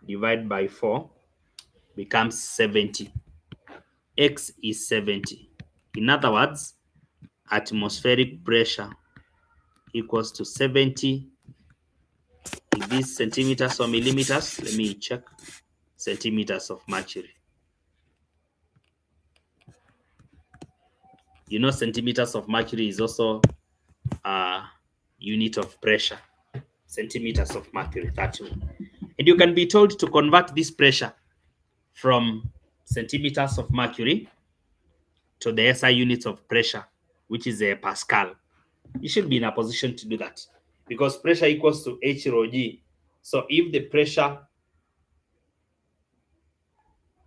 divide by 4 becomes 70. X is 70. In other words, atmospheric pressure equals to 70. Is this centimeters or millimeters? Let me check. Centimeters of mercury. You know, centimeters of mercury is also a unit of pressure. Centimeters of mercury, that way. And you can be told to convert this pressure from centimeters of mercury to the SI units of pressure, which is a Pascal. You should be in a position to do that because pressure equals to H rho G. So if the pressure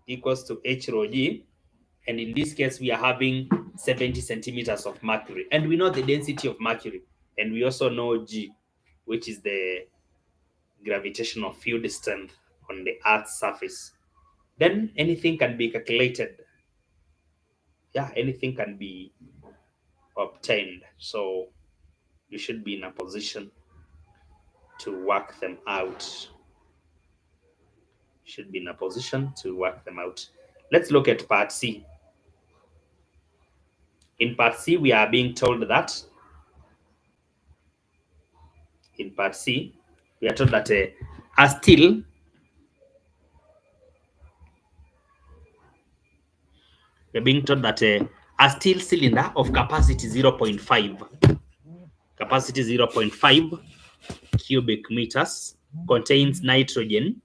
equals to H rho G, and in this case we are having 70 centimeters of mercury, and we know the density of mercury, and we also know G, which is the gravitational field strength on the Earth's surface, then anything can be calculated. Yeah, anything can be obtained. So you should be in a position to work them out. Should be in a position to work them out. Let's look at part C. In part C, we are being told that in part C, We are told that a steel we're being told that a steel cylinder of capacity 0.5 cubic meters contains nitrogen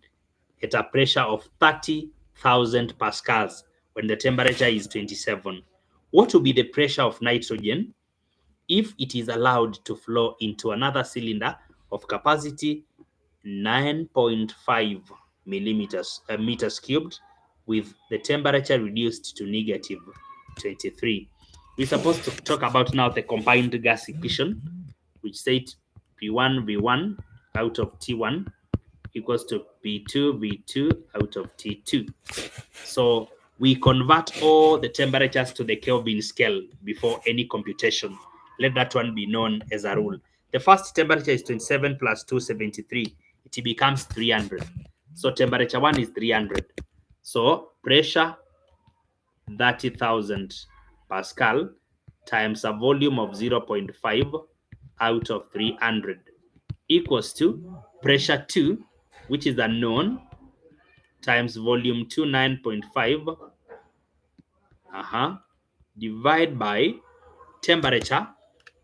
at a pressure of 30,000 pascals when the temperature is 27. What will be the pressure of nitrogen if it is allowed to flow into another cylinder of capacity 9.5 meters cubed with the temperature reduced to negative 23? We're supposed to talk about now the combined gas equation, which said P1 V1 out of T1 equals to P2 V2 out of T2. So we convert all the temperatures to the Kelvin scale before any computation. Let that one be known as a rule. The first temperature is 27 plus 273. It becomes 300. So temperature 1 is 300. So pressure 30,000 Pascal times a volume of 0.5 out of 300 equals to pressure 2, which is unknown, times volume 2, 9.5, divide by temperature,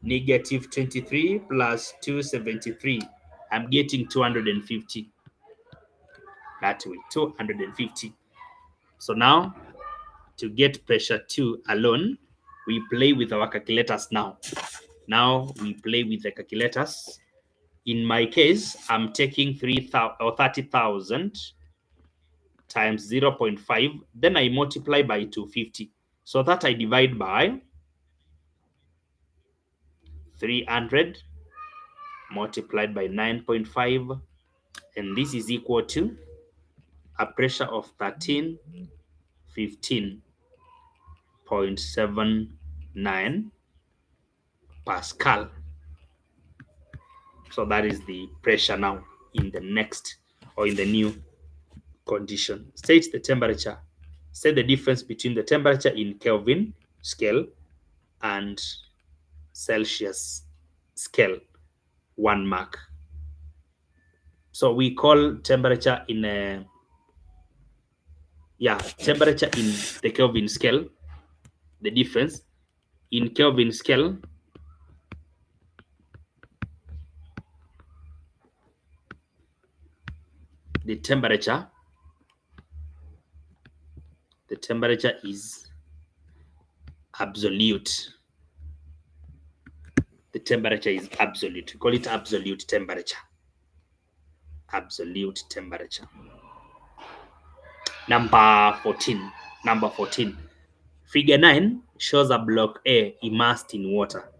negative 23 plus 273. I'm getting 250. That way, 250. So now, to get pressure 2 alone, we play with our calculators now. Now we play with the calculators. In my case, I'm taking 30,000 times 0.5, then I multiply by 250. So that I divide by 300 multiplied by 9.5, and this is equal to a pressure of 15.79 Pascal. So that is the pressure now in the next or in the new condition. State the temperature. State the difference between the temperature in Kelvin scale and Celsius scale, 1 Mach. So we call temperature in temperature in the Kelvin scale, the difference in Kelvin scale, the temperature is absolute. The temperature is absolute. We call it absolute temperature. Absolute temperature. Number 14. Figure 9 shows a block A immersed in water.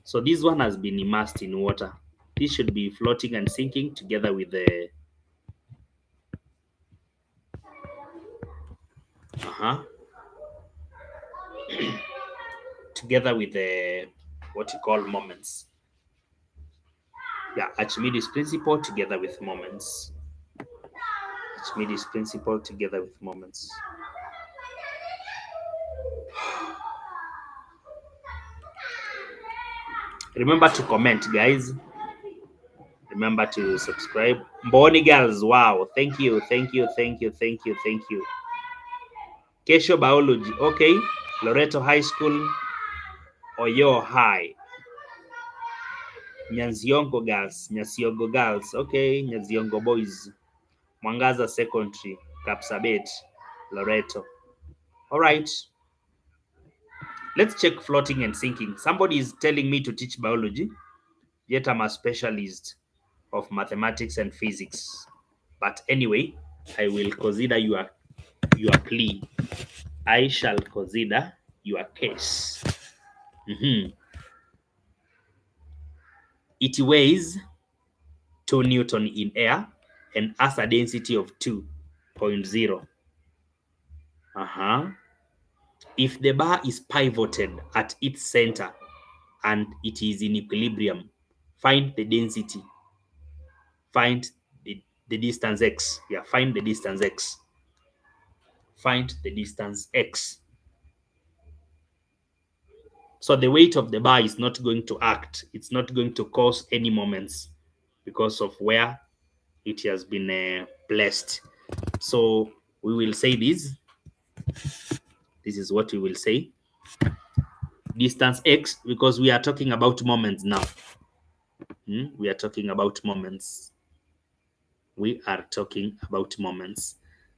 So this one has been immersed in water. This should be floating and sinking together with the together with the what you call moments. Yeah, Archimedes principle together with moments. Archimedes principle together with moments. Remember to comment, guys. Remember to subscribe. Mboni girls, wow. Thank you. Kesho biology. Okay. Loreto High School. Oyo High. Nyanziongo girls. Okay. Nyanziongo boys. Mwangaza Secondary. Kapsabet. Loreto. All right. Let's check floating and sinking. Somebody is telling me to teach biology, yet I'm a specialist of mathematics and physics. But anyway, I will consider your plea. I shall consider your case. It weighs 2 Newton in air and has a density of 2.0. If the bar is pivoted at its center and it is in equilibrium, find the density. Find the distance x. Yeah, find the distance x. Find the distance x. So the weight of the bar is not going to act. It's not going to cause any moments because of where it has been placed. So we will say this. This is what we will say. Distance x, because we are talking about moments now. We are talking about moments. We are talking about moments.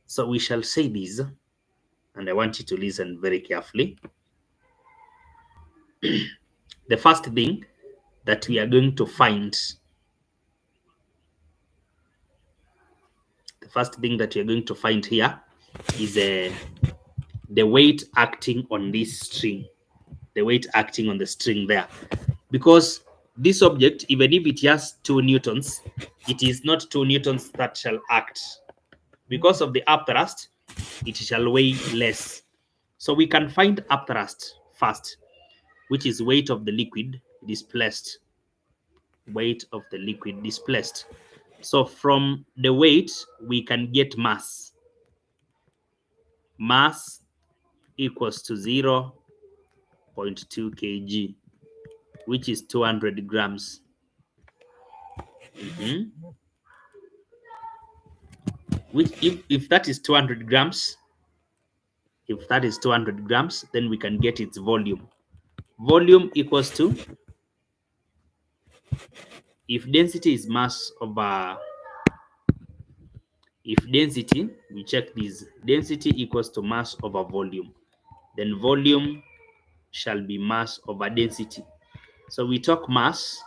So we shall say this, and I want you to listen very carefully. The first thing that we are going to find, here is the weight acting on this string, the weight acting on the string there. Because this object, even if it has 2 newtons, it is not 2 newtons that shall act. Because of the upthrust, it shall weigh less. So we can find upthrust first, which is weight of the liquid displaced. Weight of the liquid displaced. So from the weight, we can get mass. Mass equals to 0.2 kg, which is 200 grams. Which, if that is 200 grams, then we can get its volume. Volume equals to, if density is mass over, we check this, density equals to mass over volume, then volume shall be mass over density. So we talk mass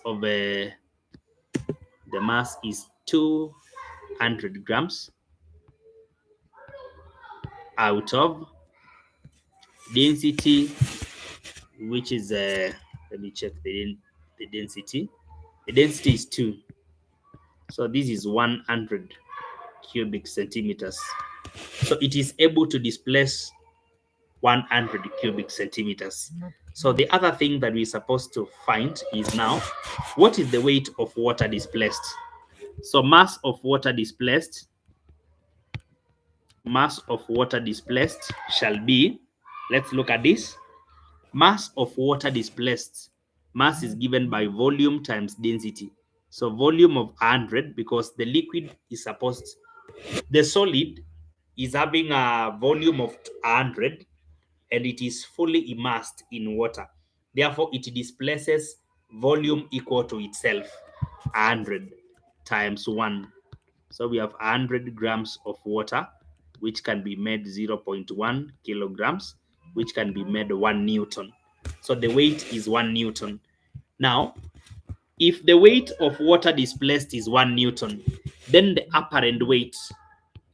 of the mass is 200 grams out of density, which is let me check the density. The density is 2. So this is 100 cubic centimeters. So it is able to displace 100 cubic centimeters. So the other thing that we're supposed to find is now, what is the weight of water displaced? So mass of water displaced shall be, let's look at this. Mass of water displaced, mass is given by volume times density. So volume of 100, because the liquid is supposed, the solid is having a volume of 100 and it is fully immersed in water. Therefore, it displaces volume equal to itself, 100 times 1. So we have 100 grams of water, which can be made 0.1 kilograms, which can be made 1 Newton. So the weight is 1 Newton. Now, if the weight of water displaced is 1 Newton, then the apparent weight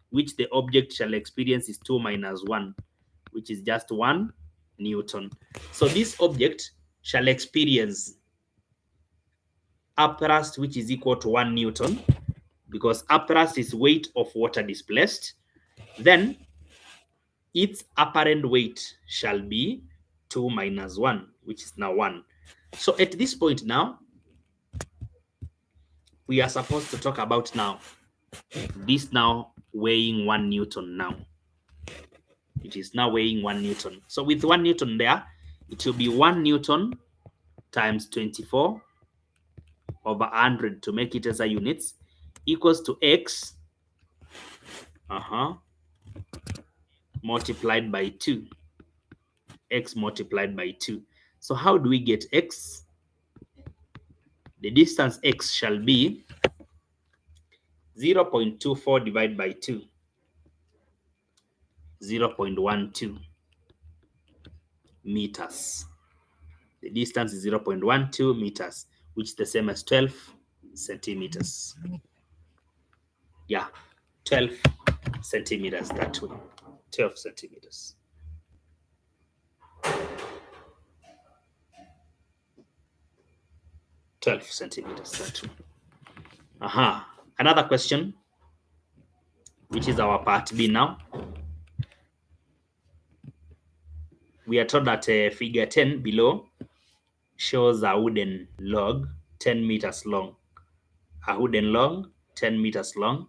which the object shall experience is 2 minus 1, which is just 1 Newton. So this object shall experience upthrust, which is equal to 1 Newton, because upthrust is weight of water displaced. Then its apparent weight shall be 2 minus 1, which is now 1. So at this point now, we are supposed to talk about now this now weighing 1 Newton now. It is now weighing 1 Newton. So with 1 Newton there, it will be 1 Newton times 24 over 100 to make it as a units equals to x multiplied by 2. X multiplied by 2. So how do we get x? The distance x shall be 0.24 divided by 2, 0.12 meters. The distance is 0.12 meters, which is the same as 12 centimeters. Yeah, 12 centimeters that way. 12 centimeters. That way. Another question, which is our part B now. We are told that figure 10 below shows a wooden log 10 meters long. A wooden log 10 meters long.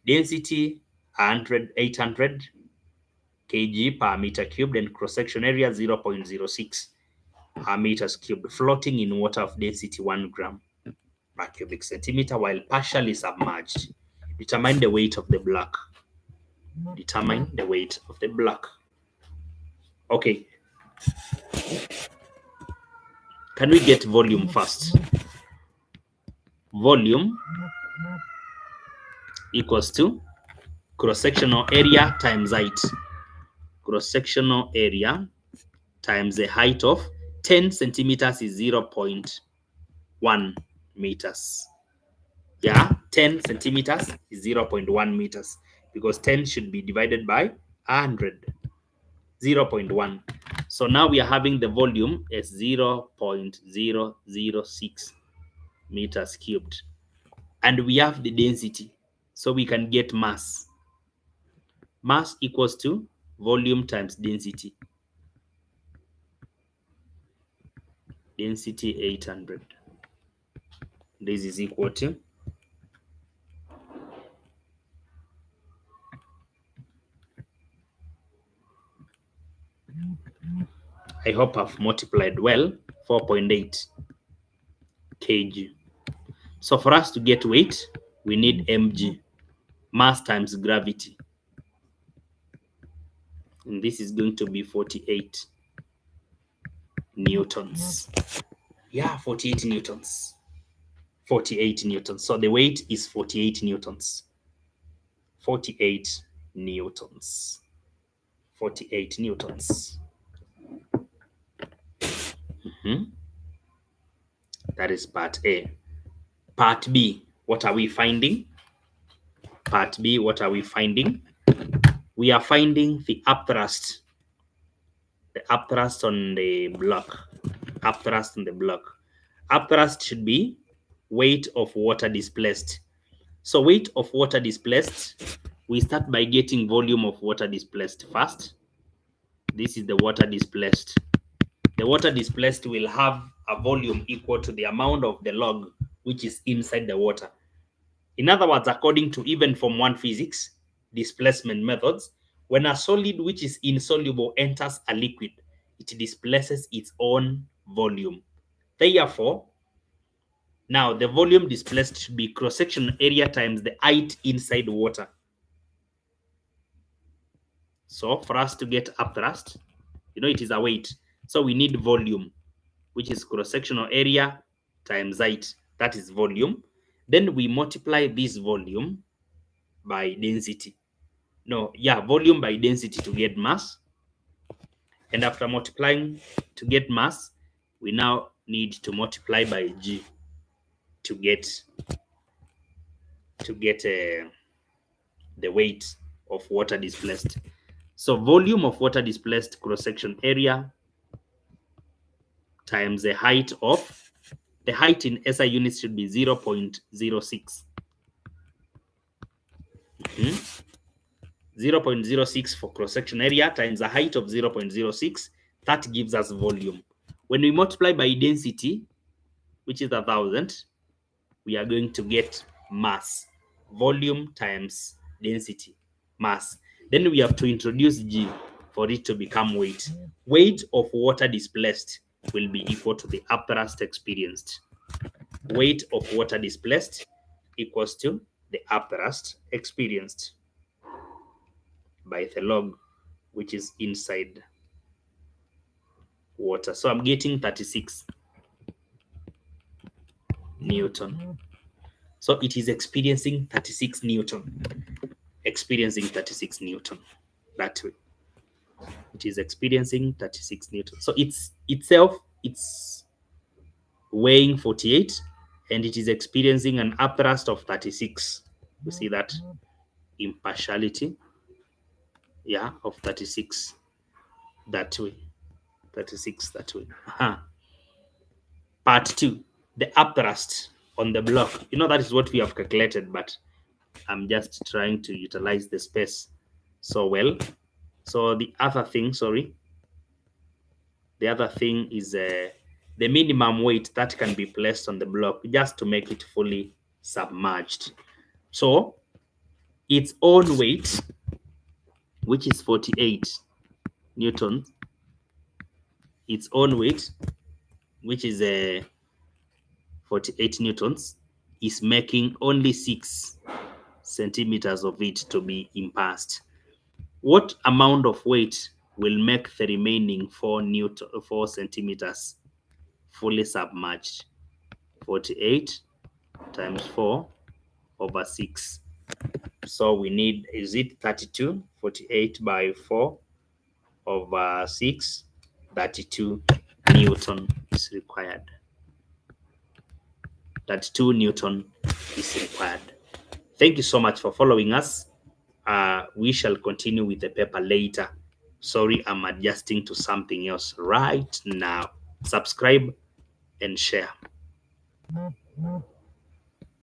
Density 800 kg per meter cubed, and cross-section area 0.06 meters cubed, floating in water of density 1 gram. per cubic centimeter while partially submerged. Determine the weight of the block. Determine the weight of the block. Okay. Can we get volume first? Volume equals to cross-sectional area times height. Cross-sectional area times the height of 10 centimeters is 0.1 meters. Yeah, 10 centimeters is 0.1 meters because 10 should be divided by 100. 0.1. So now we are having the volume as 0.006 meters cubed. And we have the density. So we can get mass. Mass equals to volume times density. Density 800. This is equal to I hope I've multiplied well, 4.8 kg. So for us to get weight, we need mg, mass times gravity. And this is going to be 48 newtons. Yeah, 48 newtons. 48 newtons. So the weight is 48 newtons. 48 newtons. 48 newtons. That is part A. Part B, what are we finding? Part B, what are we finding? We are finding the upthrust. The upthrust on the block. Upthrust on the block. Upthrust should be weight of water displaced. So weight of water displaced, we start by getting volume of water displaced first. This is the water displaced. The water displaced will have a volume equal to the amount of the log which is inside the water. In other words, according to even Form 1 physics, displacement methods, when a solid which is insoluble enters a liquid, it displaces its own volume. Therefore, now the volume displaced should be cross-sectional area times the height inside water. So for us to get upthrust, it is a weight. So we need volume, which is cross-sectional area times height. That is volume. Then we multiply this volume by density. Volume by density to get mass. And after multiplying to get mass, we now need to multiply by G to get the weight of water displaced. So volume of water displaced cross-section area times the height in SI units should be 0.06. 0.06 for cross-section area times the height of 0.06. That gives us volume. When we multiply by density, which is 1,000, we are going to get mass. Volume times density, mass. Then we have to introduce G for it to become weight. Weight of water displaced will be equal to the upthrust experienced. Weight of water displaced equals to the upthrust experienced by the log which is inside water. So I'm getting 36 Newton. So it is experiencing 36 Newton. Experiencing 36 Newton. That way. It is experiencing 36 Newton. So it's weighing 48 and it is experiencing an upthrust of 36. You see that? Impartiality. Yeah, of 36. That way. 36 that way. Part 2. The upthrust on the block. That is what we have calculated, but I'm just trying to utilize the space so well. So the other thing is the minimum weight that can be placed on the block just to make it fully submerged. So its own weight, which is 48 newtons, its own weight, which is 48 newtons, is making only 6 centimeters of it to be immersed. What amount of weight will make the remaining 4 centimeters fully submerged? 48 times 4 over 6. So we need, is it 32? 48 by 4 over 6, 32 Newton is required. 32 Newton is required. Thank you so much for following us. We shall continue with the paper later. Sorry, I'm adjusting to something else right now. Subscribe and share.